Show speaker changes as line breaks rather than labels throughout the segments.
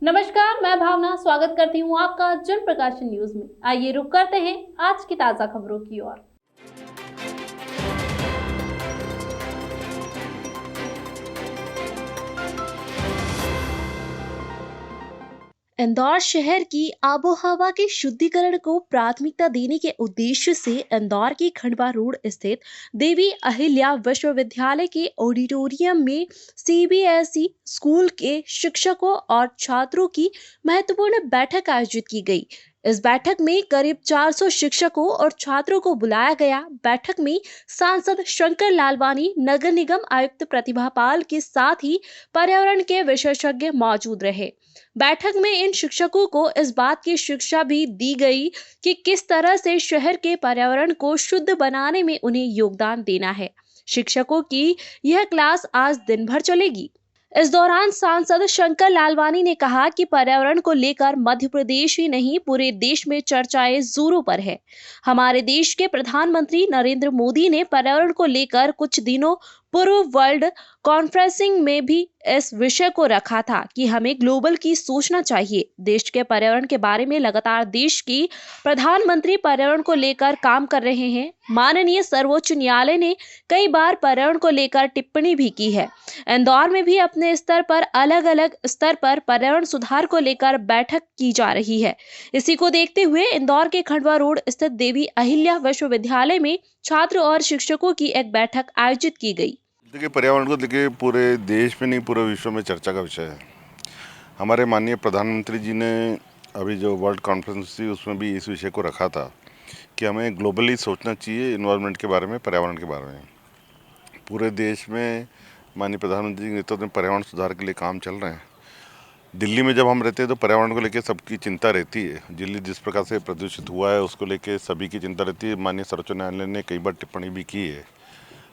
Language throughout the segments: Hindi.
नमस्कार, मैं भावना स्वागत करती हूँ आपका जन प्रकाशन न्यूज में। आइए रुक करते हैं आज की ताजा खबरों की ओर।
इंदौर शहर की आबोहवा के शुद्धिकरण को प्राथमिकता देने के उद्देश्य से इंदौर के खंडवा रोड स्थित देवी अहिल्या विश्वविद्यालय के ऑडिटोरियम में सीबीएसई स्कूल के शिक्षकों और छात्रों की महत्वपूर्ण बैठक आयोजित की गई। इस बैठक में करीब 400 शिक्षकों और छात्रों को बुलाया गया। बैठक में सांसद शंकर लालवानी, नगर निगम आयुक्त प्रतिभा पाल के साथ ही पर्यावरण के विशेषज्ञ मौजूद रहे। बैठक में इन शिक्षकों को इस बात की शिक्षा भी दी गई कि किस तरह से शहर के पर्यावरण को शुद्ध बनाने में उन्हें योगदान देना है। शिक्षकों की यह क्लास आज दिन भर चलेगी। इस दौरान सांसद शंकर लालवानी ने कहा कि पर्यावरण को लेकर मध्य प्रदेश ही नहीं पूरे देश में चर्चाएं जोरों पर है। हमारे देश के प्रधानमंत्री नरेंद्र मोदी ने पर्यावरण को लेकर कुछ दिनों पूर्व वर्ल्ड कॉन्फ्रेंसिंग में भी इस विषय को रखा था कि हमें ग्लोबल की सोचना चाहिए। देश के पर्यावरण के बारे में लगातार देश की प्रधानमंत्री पर्यावरण को लेकर काम कर रहे हैं। माननीय सर्वोच्च न्यायालय ने कई बार पर्यावरण को लेकर टिप्पणी भी की है। इंदौर में भी अपने स्तर पर अलग अलग स्तर पर पर्यावरण सुधार को लेकर बैठक की जा रही है। इसी को देखते हुए इंदौर के खंडवा रोड स्थित देवी अहिल्या विश्वविद्यालय में छात्र और शिक्षकों की एक बैठक आयोजित की गई।
देखिए, पर्यावरण को देखिए पूरे देश में नहीं पूरे विश्व में चर्चा का विषय है। हमारे माननीय प्रधानमंत्री जी ने अभी जो वर्ल्ड कॉन्फ्रेंस थी उसमें भी इस विषय को रखा था कि हमें ग्लोबली सोचना चाहिए इन्वायरमेंट के बारे में, पर्यावरण के बारे में। पूरे देश में माननीय प्रधानमंत्री के नेतृत्व में पर्यावरण सुधार के लिए काम चल रहे हैं। दिल्ली में जब हम रहते हैं तो पर्यावरण को लेकर सबकी चिंता रहती है। दिल्ली जिस प्रकार से प्रदूषित हुआ है उसको लेकर सभी की चिंता रहती है। माननीय सर्वोच्च न्यायालय ने कई बार टिप्पणी भी की है।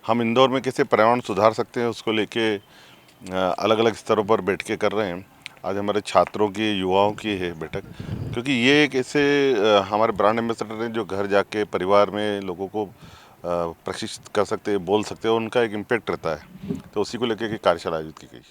हम इंदौर में कैसे पर्यावरण सुधार सकते हैं उसको लेके अलग अलग स्तरों पर बैठकें कर रहे हैं। आज हमारे छात्रों की, युवाओं की है बैठक, क्योंकि ये एक ऐसे हमारे ब्रांड एम्बेसडर हैं जो घर जाके परिवार में लोगों को प्रशिक्षित कर सकते हैं, बोल सकते हैं, उनका एक इम्पैक्ट रहता है। तो उसी को लेकर के कार्यशाला आयोजित की गई।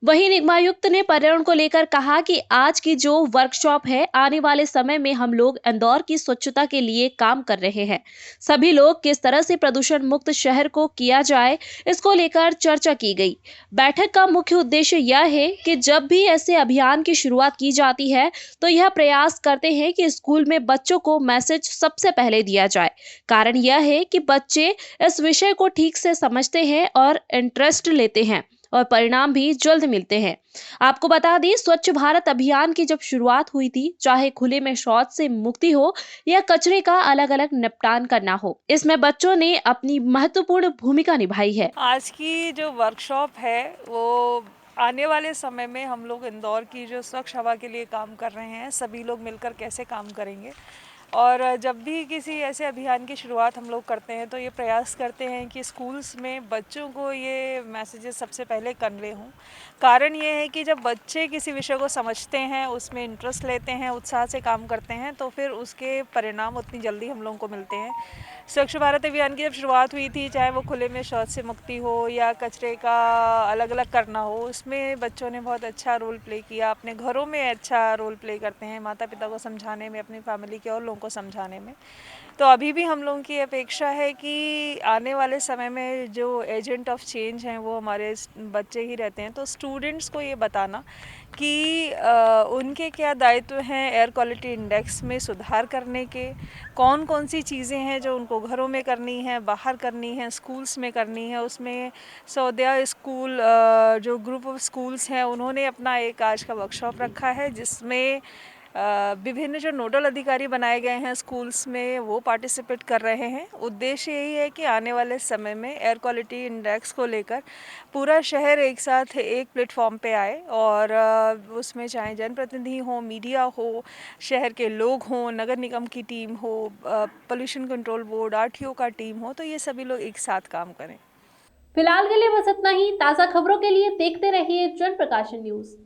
वहीं निगमायुक्त ने पर्यावरण को लेकर कहा कि आज की जो वर्कशॉप है, आने वाले समय में हम लोग इंदौर की स्वच्छता के लिए काम कर रहे हैं। सभी लोग किस तरह से प्रदूषण मुक्त शहर को किया जाए, इसको लेकर चर्चा की गई। बैठक का मुख्य उद्देश्य यह है कि जब भी ऐसे अभियान की शुरुआत की जाती है तो यह प्रयास करते हैं कि स्कूल में बच्चों को मैसेज सबसे पहले दिया जाए। कारण यह है कि बच्चे इस विषय को ठीक से समझते हैं और इंटरेस्ट लेते हैं और परिणाम भी जल्द मिलते हैं। आपको बता दें, स्वच्छ भारत अभियान की जब शुरुआत हुई थी, चाहे खुले में शौच से मुक्ति हो या कचरे का अलग अलग निपटान करना हो, इसमें बच्चों ने अपनी महत्वपूर्ण भूमिका निभाई है।
आज की जो वर्कशॉप है वो आने वाले समय में हम लोग इंदौर की जो स्वच्छ हवा के लिए काम कर रहे हैं, सभी लोग मिलकर कैसे काम करेंगे। और जब भी किसी ऐसे अभियान की शुरुआत हम लोग करते हैं तो ये प्रयास करते हैं कि स्कूल्स में बच्चों को ये मैसेजेस सबसे पहले कन्वे हों। कारण ये है कि जब बच्चे किसी विषय को समझते हैं, उसमें इंटरेस्ट लेते हैं, उत्साह से काम करते हैं, तो फिर उसके परिणाम उतनी जल्दी हम लोगों को मिलते हैं। स्वच्छ भारत अभियान की जब शुरुआत हुई थी, चाहे वो खुले में शौच से मुक्ति हो या कचरे का अलग अलग करना हो, उसमें बच्चों ने बहुत अच्छा रोल प्ले किया। अपने घरों में अच्छा रोल प्ले करते हैं, माता पिता को समझाने में, अपनी फैमिली के और लोगों को समझाने में। तो अभी भी हम लोगों की अपेक्षा है कि आने वाले समय में जो एजेंट ऑफ चेंज हैं वो हमारे बच्चे ही रहते हैं। तो स्टूडेंट्स को ये बताना कि उनके क्या दायित्व हैं एयर क्वालिटी इंडेक्स में सुधार करने के, कौन कौन सी चीज़ें हैं जो उनको घरों में करनी है, बाहर करनी है, स्कूल्स में करनी है। उसमें सौदया स्कूल जो ग्रुप ऑफ स्कूल्स हैं उन्होंने अपना एक आज का वर्कशॉप रखा है जिसमें विभिन्न जो नोडल अधिकारी बनाए गए हैं स्कूल्स में वो पार्टिसिपेट कर रहे हैं। उद्देश्य यही है कि आने वाले समय में एयर क्वालिटी इंडेक्स को लेकर पूरा शहर एक साथ एक प्लेटफॉर्म पे आए और उसमें चाहे जनप्रतिनिधि हो, मीडिया हो, शहर के लोग हों, नगर निगम की टीम हो, पोल्यूशन कंट्रोल बोर्ड, आरटीओ का टीम हो, तो ये सभी लोग एक साथ काम करें।
फिलहाल के लिए बस इतना ही। ताजा खबरों के लिए देखते रहिए जन प्रकाशन न्यूज।